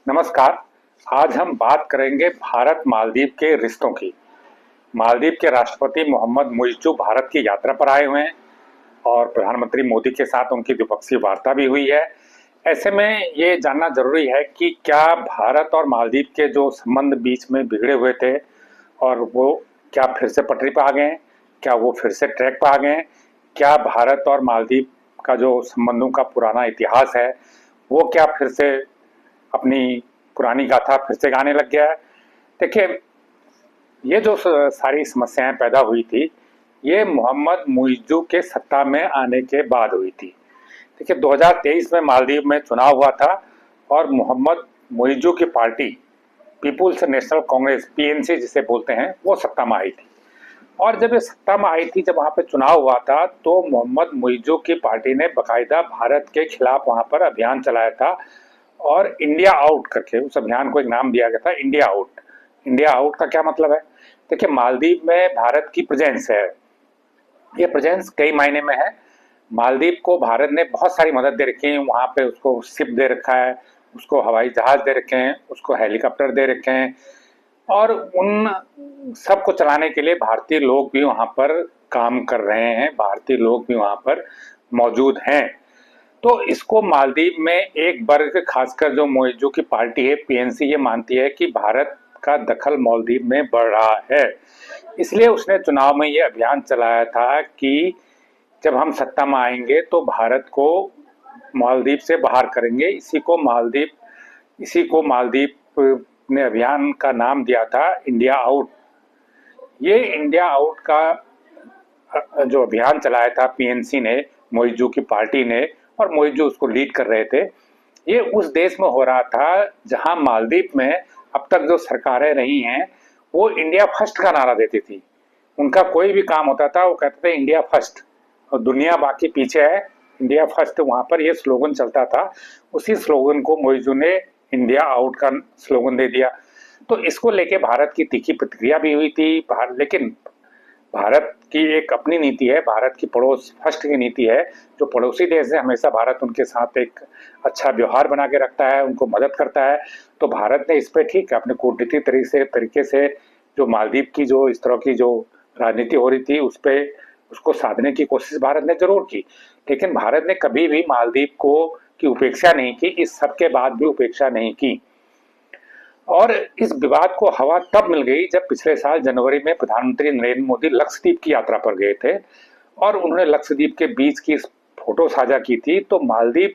नमस्कार। आज हम बात करेंगे भारत मालदीव के रिश्तों की। मालदीव के राष्ट्रपति मोहम्मद मुइज़्ज़ू भारत की यात्रा पर आए हुए हैं और प्रधानमंत्री मोदी के साथ उनकी द्विपक्षीय वार्ता भी हुई है। ऐसे में ये जानना जरूरी है कि क्या भारत और मालदीव के जो संबंध बीच में बिगड़े हुए थे और वो क्या फिर से पटरी पर आ गए हैं, क्या वो फिर से ट्रैक पर आ गए हैं, क्या भारत और मालदीव का जो संबंधों का पुराना इतिहास है वो क्या फिर से अपनी पुरानी गाथा फिर से गाने लग गया है। देखिए, ये जो सारी समस्याएं पैदा हुई थी, ये मोहम्मद मुइज़्ज़ू के सत्ता में आने के बाद हुई थी। देखिए, 2023 में मालदीव में चुनाव हुआ था और मोहम्मद मुइज़्ज़ू की party people's national congress PNC जिसे बोलते हैं वो सत्ता में आई थी। और जब ये सत्ता में आई थी, जब वहाँ पे चुनाव हुआ था, तो मोहम्मद मुइज़्ज़ू की पार्टी ने बाकायदा भारत के खिलाफ वहाँ पर अभियान चलाया था और इंडिया आउट करके उस अभियान को एक नाम दिया गया था, इंडिया आउट। इंडिया आउट का क्या मतलब है? देखिए, मालदीव में भारत की प्रेजेंस है। ये प्रेजेंस कई मायने में है। मालदीव को भारत ने बहुत सारी मदद दे रखी है। वहाँ पे उसको शिप दे रखा है, उसको हवाई जहाज दे रखे हैं, उसको हेलीकॉप्टर दे रखे हैं और उन सबको चलाने के लिए भारतीय लोग भी वहाँ पर काम कर रहे हैं, भारतीय लोग भी वहाँ पर मौजूद हैं। तो इसको मालदीव में एक वर्ग, खासकर जो मुइज़्ज़ू की पार्टी है पीएनसी, ये मानती है कि भारत का दखल मालदीव में बढ़ रहा है। इसलिए उसने चुनाव में ये अभियान चलाया था कि जब हम सत्ता में आएंगे तो भारत को मालदीव से बाहर करेंगे। इसी को मालदीव ने अभियान का नाम दिया था इंडिया आउट। ये इंडिया आउट का जो अभियान चलाया था पीएनसी ने, मुइज़्ज़ू की पार्टी ने, और मुइज़्ज़ू उसको लीड कर रहे थे, ये उस देश में हो रहा था जहां मालदीव में अब तक जो सरकारें रही हैं वो इंडिया फर्स्ट का नारा देती थी। उनका कोई भी काम होता था वो कहते थे इंडिया फर्स्ट और दुनिया बाकी पीछे है, इंडिया फर्स्ट वहां पर ये स्लोगन चलता था। उसी स्लोगन को मुइज़्ज़ू ने इंडिया आउट का स्लोगन दे दिया। तो इसको लेके भारत की तीखी प्रतिक्रिया भी हुई थी। लेकिन भारत की एक अपनी नीति है, भारत की पड़ोस फर्स्ट की नीति है। जो पड़ोसी देश है हमेशा भारत उनके साथ एक अच्छा व्यवहार बना के रखता है, उनको मदद करता है। तो भारत ने इस पे ठीक है अपने कूटनीतिक तरीके से जो मालदीव की जो इस तरह की जो राजनीति हो रही थी उस पे उसको साधने की कोशिश भारत ने जरूर की। लेकिन भारत ने कभी भी मालदीव को की उपेक्षा नहीं की, इस सब के बाद भी उपेक्षा नहीं की। और इस विवाद को हवा तब मिल गई जब पिछले साल जनवरी में प्रधानमंत्री नरेंद्र मोदी लक्षद्वीप की यात्रा पर गए थे और उन्होंने लक्षद्वीप के बीच की फोटो साझा की थी। तो मालदीव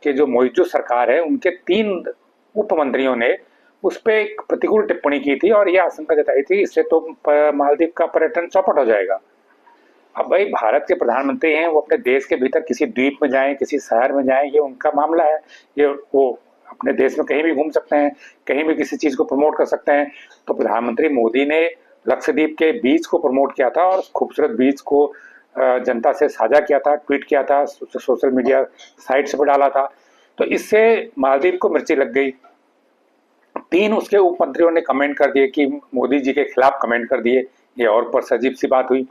के जो मुइज़्ज़ू सरकार है उनके 3 उप मंत्रियों ने उस पर एक प्रतिकूल टिप्पणी की थी और यह आशंका जताई थी इससे तो मालदीव का पर्यटन चौपट हो जाएगा। अब भाई, भारत के प्रधानमंत्री हैं, वो अपने देश के भीतर किसी द्वीप में जाएं, किसी शहर में जाएं, ये उनका मामला है। ये वो अपने देश में कहीं भी घूम सकते हैं, कहीं भी किसी चीज को प्रमोट कर सकते हैं। तो प्रधानमंत्री मोदी ने लक्षद्वीप के बीच को प्रमोट किया था और खूबसूरत बीच को जनता से साझा किया था, ट्वीट किया था, सोशल मीडिया साइट्स पर डाला था। तो इससे मालदीव को मिर्ची लग गई। 3 उसके उप मंत्रियों ने कमेंट कर दिए कि मोदी जी के खिलाफ कमेंट कर दिए। ये और पर अजीब सी बात हुई।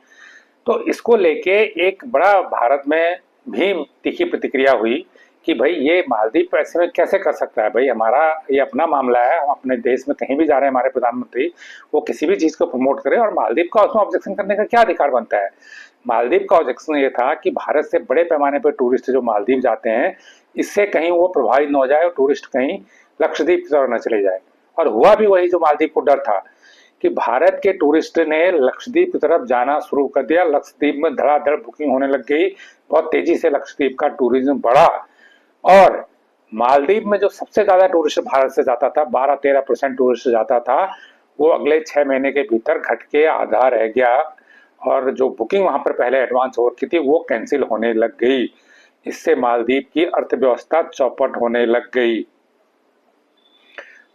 तो इसको लेके एक बड़ा भारत में भी तीखी प्रतिक्रिया हुई कि भाई ये मालदीव ऐसे में कैसे कर सकता है। भाई, हमारा ये अपना मामला है, हम अपने देश में कहीं भी जा रहे हैं, हमारे प्रधानमंत्री वो किसी भी चीज को प्रमोट करें और मालदीव का उसमें ऑब्जेक्शन करने का क्या अधिकार बनता है। मालदीव का ऑब्जेक्शन ये था कि भारत से बड़े पैमाने पर टूरिस्ट जो मालदीव जाते हैं, इससे कहीं वो प्रभावित न हो जाए और टूरिस्ट कहीं लक्षद्वीप की तरफ न चले जाए। और हुआ भी वही जो मालदीव को डर था कि भारत के टूरिस्ट ने लक्षद्वीप की तरफ जाना शुरू कर दिया। लक्षद्वीप में धड़ाधड़ बुकिंग होने लग गई, बहुत तेजी से लक्षद्वीप का टूरिज्म बढ़ा और मालदीव में जो सबसे ज्यादा टूरिस्ट भारत से जाता था, 12-13% टूरिस्ट जाता था, वो अगले 6 महीने के भीतर घट के आधा रह गया और जो बुकिंग वहां पर पहले एडवांस हो रखी थी वो कैंसिल होने लग गई। इससे मालदीव की अर्थव्यवस्था चौपट होने लग गई।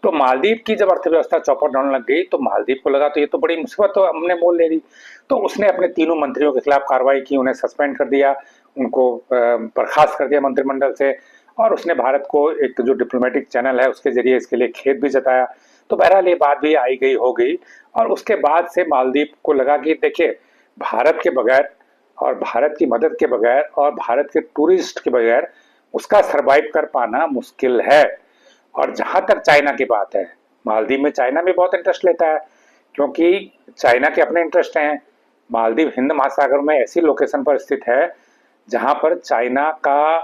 तो मालदीव की जब अर्थव्यवस्था चौपट होने लग गई तो मालदीव को लगा तो ये तो बड़ी मुसीबत तो हमने मोल ले ली। तो उसने अपने तीनों मंत्रियों के खिलाफ कार्रवाई की, उन्हें सस्पेंड कर दिया, उनको बर्खास्त कर दिया मंत्रिमंडल से। और उसने भारत को एक जो डिप्लोमेटिक चैनल है उसके जरिए इसके लिए खेद भी जताया। तो बहरहाल ये बात भी आई गई हो गई और उसके बाद से मालदीव को लगा कि देखिए, भारत के बगैर और भारत की मदद के बगैर और भारत के टूरिस्ट के बगैर उसका सरवाइव कर पाना मुश्किल है। और जहां तक चाइना की बात है, मालदीव में चाइना भी बहुत इंटरेस्ट लेता है, क्योंकि चाइना के अपने इंटरेस्ट हैं। मालदीव हिंद महासागर में ऐसी लोकेशन पर स्थित है जहां पर चाइना का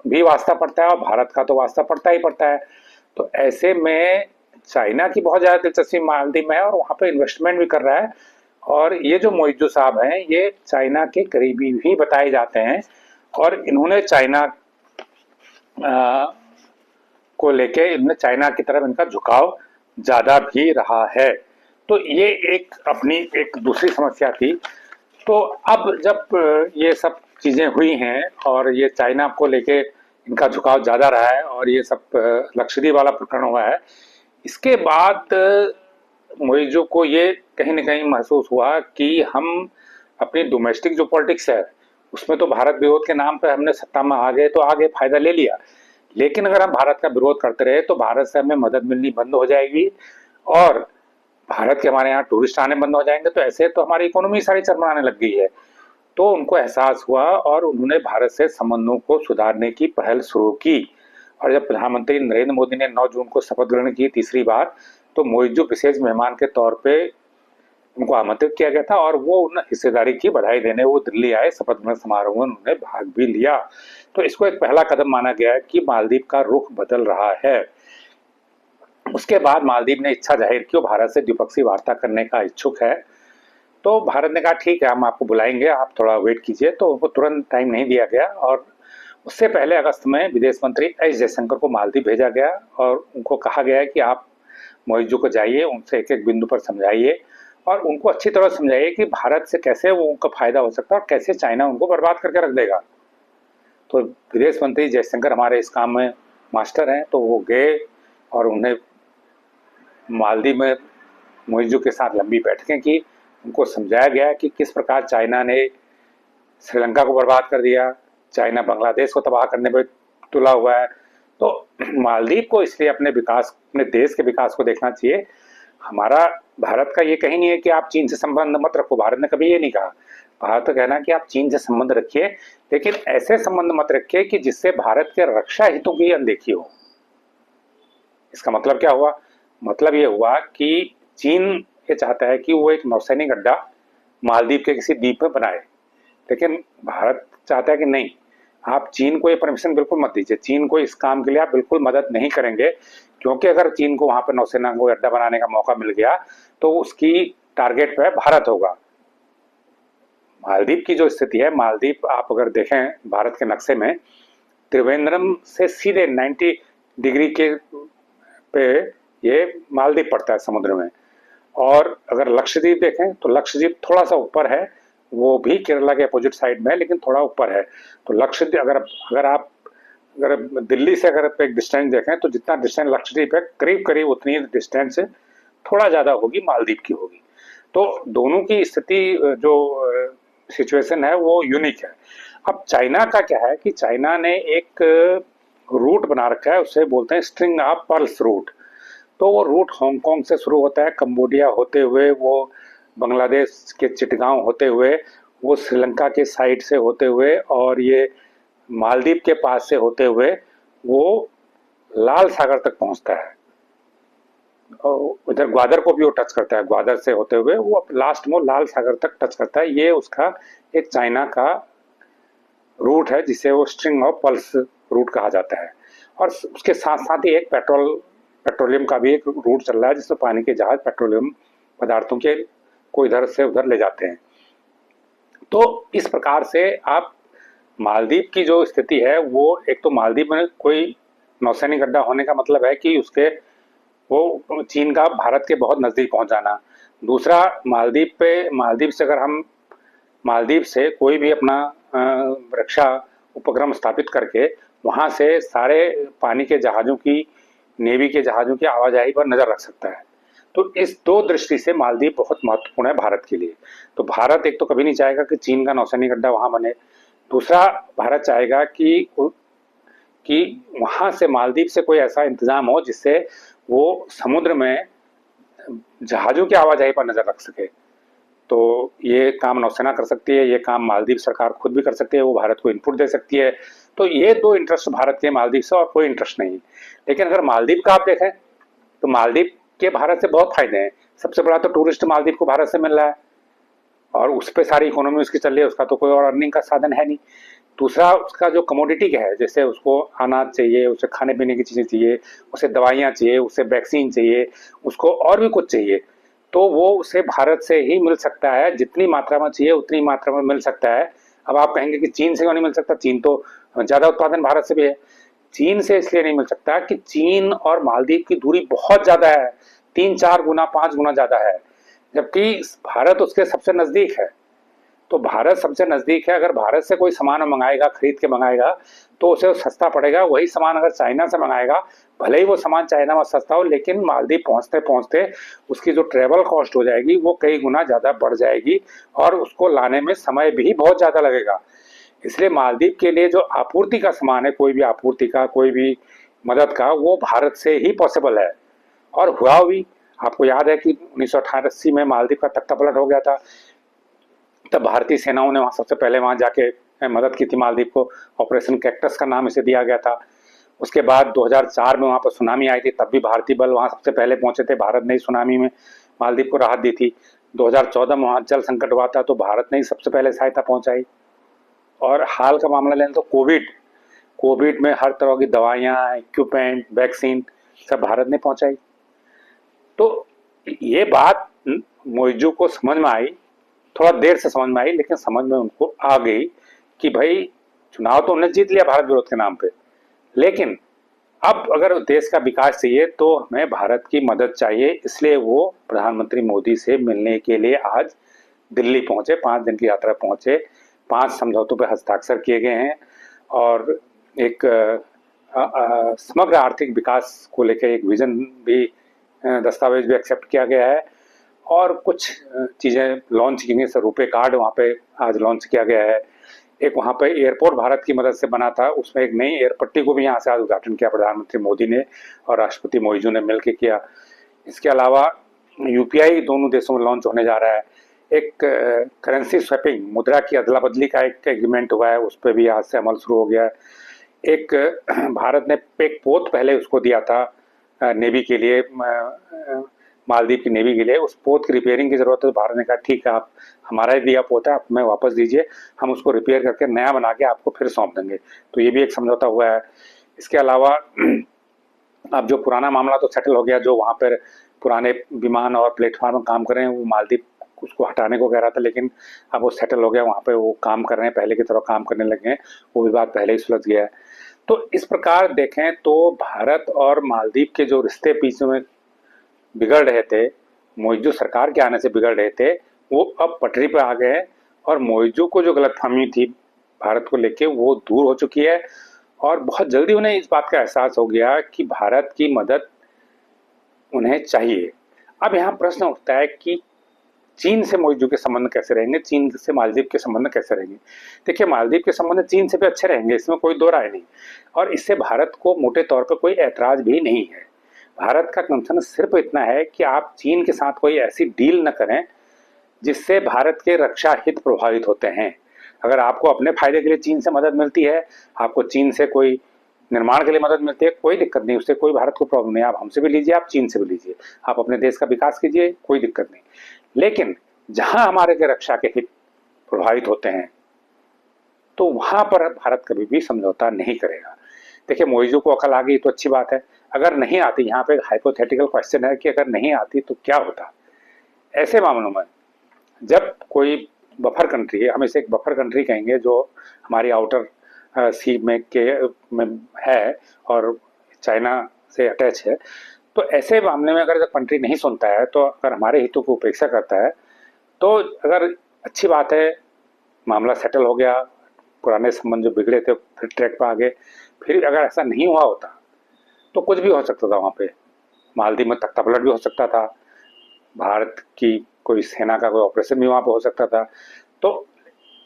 भी वास्ता पड़ता है और भारत का तो वास्ता पड़ता ही पड़ता है। तो ऐसे में चाइना की बहुत ज़्यादा दिलचस्पी मालदीव में है और वहाँ पे इन्वेस्टमेंट भी कर रहा है। और ये जो मोइजू साहब हैं, ये चाइना के करीबी भी बताए जाते हैं और इन्होंने चाइना को लेके इनमें चाइना की तरफ इनका झुकाव ज़्यादा भी रहा है। तो ये एक अपनी एक दूसरी समस्या थी। तो अब जब ये सब चीज़ें हुई हैं और ये चाइना को लेके इनका झुकाव ज़्यादा रहा है और ये सब लक्षद्वीप वाला प्रकरण हुआ है, इसके बाद मोइजो को ये कहीं ना कहीं महसूस हुआ कि हम अपनी डोमेस्टिक जो पॉलिटिक्स है उसमें तो भारत विरोध के नाम पर हमने सत्ता में आ गए तो आगे फायदा ले लिया, लेकिन अगर हम भारत का विरोध करते रहे तो भारत से हमें मदद मिलनी बंद हो जाएगी और भारत के हमारे यहाँ टूरिस्ट आने बंद हो जाएंगे, तो ऐसे तो हमारी इकोनॉमी सारी चरमराने लग गई है। तो उनको एहसास हुआ और उन्होंने भारत से संबंधों को सुधारने की पहल शुरू की। और जब प्रधानमंत्री नरेंद्र मोदी ने 9 जून को शपथ ग्रहण की तीसरी बार, तो मोइजू विशेष मेहमान के तौर पे उनको आमंत्रित किया गया था और वो उन हिस्सेदारी की बधाई देने वो दिल्ली आए। शपथ ग्रहण समारोह में उन्होंने भाग भी लिया। तो इसको एक पहला कदम माना गया है कि मालदीव का रुख बदल रहा है। उसके बाद मालदीव ने इच्छा जाहिर की, भारत से द्विपक्षीय वार्ता करने का इच्छुक है। तो भारत ने कहा ठीक है, हम आपको बुलाएंगे, आप थोड़ा वेट कीजिए। तो उनको तुरंत टाइम नहीं दिया गया और उससे पहले अगस्त में विदेश मंत्री एस जयशंकर को मालदीव भेजा गया और उनको कहा गया कि आप मोइजू को जाइए, उनसे एक एक बिंदु पर समझाइए और उनको अच्छी तरह समझाइए कि भारत से कैसे वो उनका फायदा हो सकता है और कैसे चाइना उनको बर्बाद करके रख देगा। तो विदेश मंत्री जयशंकर हमारे इस काम में मास्टर हैं, तो वो गए और उन्हें मालदीव में मोइजू के साथ लंबी बैठकें की। उनको समझाया गया कि किस प्रकार चाइना ने श्रीलंका को बर्बाद कर दिया, चाइना बांग्लादेश को तबाह करने पर तुला हुआ है। तो मालदीव को इसलिए अपने विकास, अपने देश के विकास को देखना चाहिए। हमारा भारत का ये कहीं नहीं है कि आप चीन से संबंध मत रखो, भारत ने कभी ये नहीं कहा। भारत का कहना है कि आप चीन से संबंध रखिए, लेकिन ऐसे संबंध मत रखिए कि जिससे भारत के रक्षा हितों की अनदेखी हो। इसका मतलब क्या हुआ? मतलब ये हुआ कि चीन ये चाहता है कि वो एक नौसैनिक अड्डा मालदीव के किसी द्वीप में बनाए, लेकिन भारत चाहता है कि नहीं, आप चीन को ये परमिशन बिल्कुल मत दीजिए, चीन को इस काम के लिए आप बिल्कुल मदद नहीं करेंगे, क्योंकि अगर चीन को वहां पर नौसेना को अड्डा बनाने का मौका मिल गया तो उसकी टारगेट पे भारत होगा। मालदीव की जो स्थिति है, मालदीव आप अगर देखें भारत के नक्शे में, त्रिवेंद्रम से सीधे 90 डिग्री के पे ये मालदीव पड़ता है समुद्र में। और अगर लक्षद्वीप देखें तो लक्षद्वीप थोड़ा सा ऊपर है, वो भी केरला के अपोजिट साइड में है लेकिन थोड़ा ऊपर है। तो लक्षद्वीप अगर दिल्ली से अगर एक डिस्टेंस देखें तो जितना डिस्टेंस लक्षद्वीप है करीब करीब उतनी डिस्टेंस थोड़ा ज़्यादा होगी मालदीव की होगी। तो दोनों की स्थिति जो सिचुएशन है वो यूनिक है। अब चाइना का क्या है कि चाइना ने एक रूट बना रखा है, उसे बोलते हैं स्ट्रिंग ऑफ पर्ल्स रूट। तो वो रूट हांगकांग से शुरू होता है, कंबोडिया होते हुए वो बांग्लादेश के चिटगांव होते हुए वो श्रीलंका के साइड से होते हुए और ये मालदीव के पास से होते हुए वो लाल सागर तक पहुंचता है। और इधर ग्वादर को भी वो टच करता है, ग्वादर से होते हुए वो लास्ट में लाल सागर तक टच करता है। ये उसका एक चाइना का रूट है जिसे वो स्ट्रिंग ऑफ पर्ल्स रूट कहा जाता है। और उसके साथ साथ ही एक पेट्रोलियम का भी एक रूट चल रहा है जिसमें पानी के जहाज पेट्रोलियम पदार्थों के को इधर से उधर ले जाते हैं। तो इस प्रकार से आप मालदीव की जो स्थिति है वो, एक तो मालदीव में कोई नौसैनिक अड्डा होने का मतलब है कि उसके वो चीन का भारत के बहुत नज़दीक पहुंच जाना। दूसरा, मालदीव से अगर हम मालदीव से कोई भी अपना रक्षा उपक्रम स्थापित करके वहाँ से सारे पानी के जहाज़ों की, नेवी के जहाज़ों की आवाजाही पर नज़र रख सकता है। तो इस दो दृष्टि से मालदीव बहुत महत्वपूर्ण है भारत के लिए। तो भारत एक तो कभी नहीं चाहेगा कि चीन का नौसैनिक अड्डा वहाँ बने। दूसरा, भारत चाहेगा कि वहाँ से मालदीव से कोई ऐसा इंतजाम हो जिससे वो समुद्र में जहाज़ों की आवाजाही पर नज़र रख सके। तो ये काम नौसेना कर सकती है, ये काम मालदीव सरकार खुद भी कर सकती है, वो भारत को इनपुट दे सकती है। तो ये दो इंटरेस्ट भारत के मालदीव से, और कोई इंटरेस्ट नहीं। लेकिन अगर मालदीव का आप देखें तो मालदीव के भारत से बहुत फायदे हैं। सबसे बड़ा तो टूरिस्ट मालदीव को भारत से मिल रहा है और उस पर सारी इकोनॉमी उसकी चल रही है, उसका तो कोई और अर्निंग का साधन है नहीं। दूसरा उसका जो कमोडिटी का है, जैसे उसको अनाज चाहिए, उसे खाने पीने की चीज़ें चाहिए, उसे दवाइयाँ चाहिए, उसे वैक्सीन चाहिए, उसको और भी कुछ चाहिए, तो वो उसे भारत से ही मिल सकता है। जितनी मात्रा में चाहिए उतनी मात्रा में मिल सकता है। अब आप कहेंगे कि चीन से क्यों नहीं मिल सकता? चीन तो ज़्यादा उत्पादन भारत से भी है। चीन से इसलिए नहीं मिल सकता कि चीन और मालदीव की दूरी बहुत ज़्यादा है, 3-4 गुना 5 गुना ज़्यादा है, जबकि भारत उसके सबसे नज़दीक है। तो भारत सबसे नज़दीक है, अगर भारत से कोई सामान मंगाएगा, खरीद के मंगाएगा, तो उसे सस्ता पड़ेगा। वही सामान अगर चाइना से मंगाएगा, भले ही वो सामान चाइना में सस्ता हो, लेकिन मालदीव पहुंचते पहुंचते उसकी जो ट्रेवल कॉस्ट हो जाएगी वो कई गुना ज़्यादा बढ़ जाएगी और उसको लाने में समय भी बहुत ज़्यादा लगेगा। इसलिए मालदीव के लिए जो आपूर्ति का सामान है, कोई भी आपूर्ति का, कोई भी मदद का, वो भारत से ही पॉसिबल है और हुआ भी। आपको याद है कि 1988 में मालदीव का तख्ता पलट हो गया था, तब भारतीय सेनाओं ने वहाँ सबसे पहले वहाँ जाके मदद की थी मालदीव को। ऑपरेशन कैक्टस का नाम इसे दिया गया था। उसके बाद 2004 में वहाँ पर सुनामी आई थी, तब भी भारतीय बल वहाँ सबसे पहले पहुँचे थे। भारत ने सुनामी में मालदीव को राहत दी थी। 2014 में वहाँ जल संकट हुआ था, तो भारत ने ही सबसे पहले सहायता पहुँचाई। और हाल का मामला लें तो कोविड में हर तरह की दवाइयाँ, इक्विपमेंट, वैक्सीन सब भारत ने पहुँचाई। तो ये बात मोइजू को समझ में आई, थोड़ा देर से समझ में आई, लेकिन समझ में उनको आ गई कि भाई चुनाव तो उन्होंने जीत लिया भारत विरोध के नाम पे, लेकिन अब अगर देश का विकास चाहिए तो हमें भारत की मदद चाहिए। इसलिए वो प्रधानमंत्री मोदी से मिलने के लिए आज दिल्ली पहुंचे, 5 दिन की यात्रा पहुंचे। 5 समझौतों पर हस्ताक्षर किए गए हैं और एक समग्र आर्थिक विकास को लेकर एक विजन भी, दस्तावेज भी एक्सेप्ट किया गया है और कुछ चीज़ें लॉन्च की गई। जैसे रुपे कार्ड वहाँ पे आज लॉन्च किया गया है। एक वहाँ पे एयरपोर्ट भारत की मदद से बना था, उसमें एक नई एयरपट्टी को भी यहाँ से आज उद्घाटन किया प्रधानमंत्री मोदी ने और राष्ट्रपति मोइजू ने मिलकर किया। इसके अलावा यूपीआई दोनों देशों में लॉन्च होने जा रहा है। एक करेंसी स्वैपिंग, मुद्रा की अदला बदली का एक एग्रीमेंट हुआ है, उस पर भी आज से अमल शुरू हो गया है। एक भारत ने एक पोत पहले उसको दिया था नेवी के लिए, मालदीव की नेवी के लिए। उस पोत की रिपेयरिंग की जरूरत है, तो भारत ने कहा ठीक है, आप हमारा ही दिया पोत है, आप हमें वापस दीजिए, हम उसको रिपेयर करके नया बना के आपको फिर सौंप देंगे। तो ये भी एक समझौता हुआ है। इसके अलावा अब जो पुराना मामला तो सेटल हो गया, जो वहाँ पर पुराने विमान और प्लेटफॉर्म काम कर रहे हैं, वो मालदीव उसको हटाने को कह रहा था, लेकिन अब वो सेटल हो गया, वहाँ पे वो काम कर रहे हैं, पहले की तरह काम करने लगे हैं, वो विवाद पहले ही सुलझ गया है। तो इस प्रकार देखें तो भारत और मालदीव के जो रिश्ते पीछे में बिगड़ रहे थे, मोइजू सरकार के आने से बिगड़ रहे थे, वो अब पटरी पर आ गए हैं और मोइजू को जो गलतफहमी थी भारत को लेके वो दूर हो चुकी है और बहुत जल्दी उन्हें इस बात का एहसास हो गया कि भारत की मदद उन्हें चाहिए। अब यहाँ प्रश्न उठता है कि चीन से मोइजू के संबंध कैसे रहेंगे, चीन से मालदीव के संबंध कैसे रहेंगे। देखिए, मालदीव के संबंध चीन से भी अच्छे रहेंगे, इसमें कोई दो राय नहीं, और इससे भारत को मोटे तौर पर कोई ऐतराज भी नहीं है। भारत का कंसर्न सिर्फ इतना है कि आप चीन के साथ कोई ऐसी डील न करें जिससे भारत के रक्षा हित प्रभावित होते हैं। अगर आपको अपने फायदे के लिए चीन से मदद मिलती है, आपको चीन से कोई निर्माण के लिए मदद मिलती है, कोई दिक्कत नहीं, उससे कोई भारत को प्रॉब्लम नहीं। आप हमसे भी लीजिए, आप चीन से भी लीजिए, आप अपने देश का विकास कीजिए, कोई दिक्कत नहीं। लेकिन जहां हमारे के रक्षा के हित प्रभावित होते हैं तो वहां पर भारत कभी भी समझौता नहीं करेगा। देखिए, मोइजू को अकल आ गई तो अच्छी बात है, अगर नहीं आती, यहाँ पे हाइपोथेटिकल क्वेश्चन है कि अगर नहीं आती तो क्या होता। ऐसे मामलों में जब कोई बफर कंट्री है, हम इसे एक बफर कंट्री कहेंगे जो हमारी आउटर सी में है और चाइना से अटैच है, तो ऐसे मामले में अगर कंट्री नहीं सुनता है, तो अगर हमारे हितों की उपेक्षा करता है, तो अगर अच्छी बात है, मामला सेटल हो गया, पुराने संबंध जो बिगड़े थे फिर ट्रैक पर आ गए। फिर अगर ऐसा नहीं हुआ होता तो कुछ भी हो सकता था, वहाँ पे मालदीव में तख्ता पलट भी हो सकता था, भारत की कोई सेना का कोई ऑपरेशन भी वहाँ पे हो सकता था। तो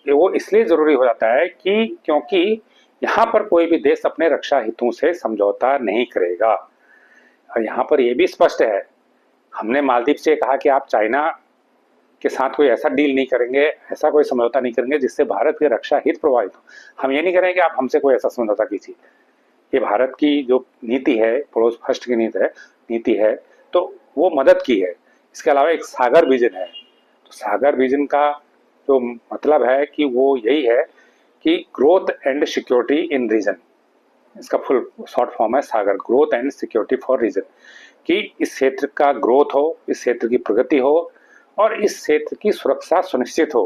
वो इसलिए ज़रूरी हो जाता है कि क्योंकि यहाँ पर कोई भी देश अपने रक्षा हितों से समझौता नहीं करेगा। और यहाँ पर ये भी स्पष्ट है, हमने मालदीव से कहा कि आप चाइना के साथ कोई ऐसा डील नहीं करेंगे, ऐसा कोई समझौता नहीं करेंगे जिससे भारत के रक्षा हित प्रभावित हो। हम ये नहीं करेंगे कि आप हमसे कोई ऐसा समझौता कीजिए। ये भारत की जो नीति है, पड़ोस फर्स्ट की नीति है, तो वो मदद की है। इसके अलावा एक सागर विजन है। तो सागर विजन का जो मतलब है कि वो यही है कि growth and security in region, इसका फुल शॉर्ट फॉर्म है Sagar, growth and security for region, कि इस क्षेत्र का ग्रोथ हो, इस क्षेत्र की प्रगति हो और इस क्षेत्र की सुरक्षा सुनिश्चित हो।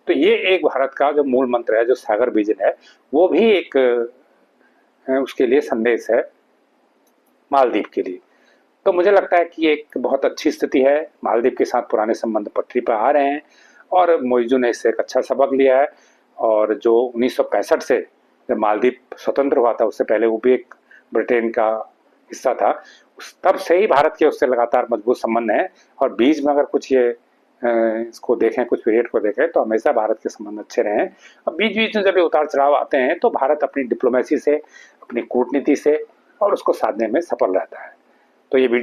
तो ये एक भारत का जो मूल मंत्र है, जो सागर विजन है, वो भी एक उसके लिए संदेश है मालदीव के लिए। तो मुझे लगता है कि एक बहुत अच्छी स्थिति है, मालदीव के साथ पुराने संबंध पटरी पर आ रहे हैं और मोइजू ने इससे एक अच्छा सबक लिया है। और जो 1965 से जब मालदीव स्वतंत्र हुआ था, उससे पहले वो भी एक ब्रिटेन का हिस्सा था, तब से ही भारत के उससे लगातार मजबूत संबंध हैं। और बीच में अगर कुछ ये इसको देखें, कुछ पीरियड को देखें, तो हमेशा भारत के संबंध अच्छे रहे हैं। अब बीच बीच में जब ये उतार चढ़ाव आते हैं तो भारत अपनी डिप्लोमेसी से, अपनी कूटनीति से और उसको साधने में सफल रहता है। तो ये वीडियो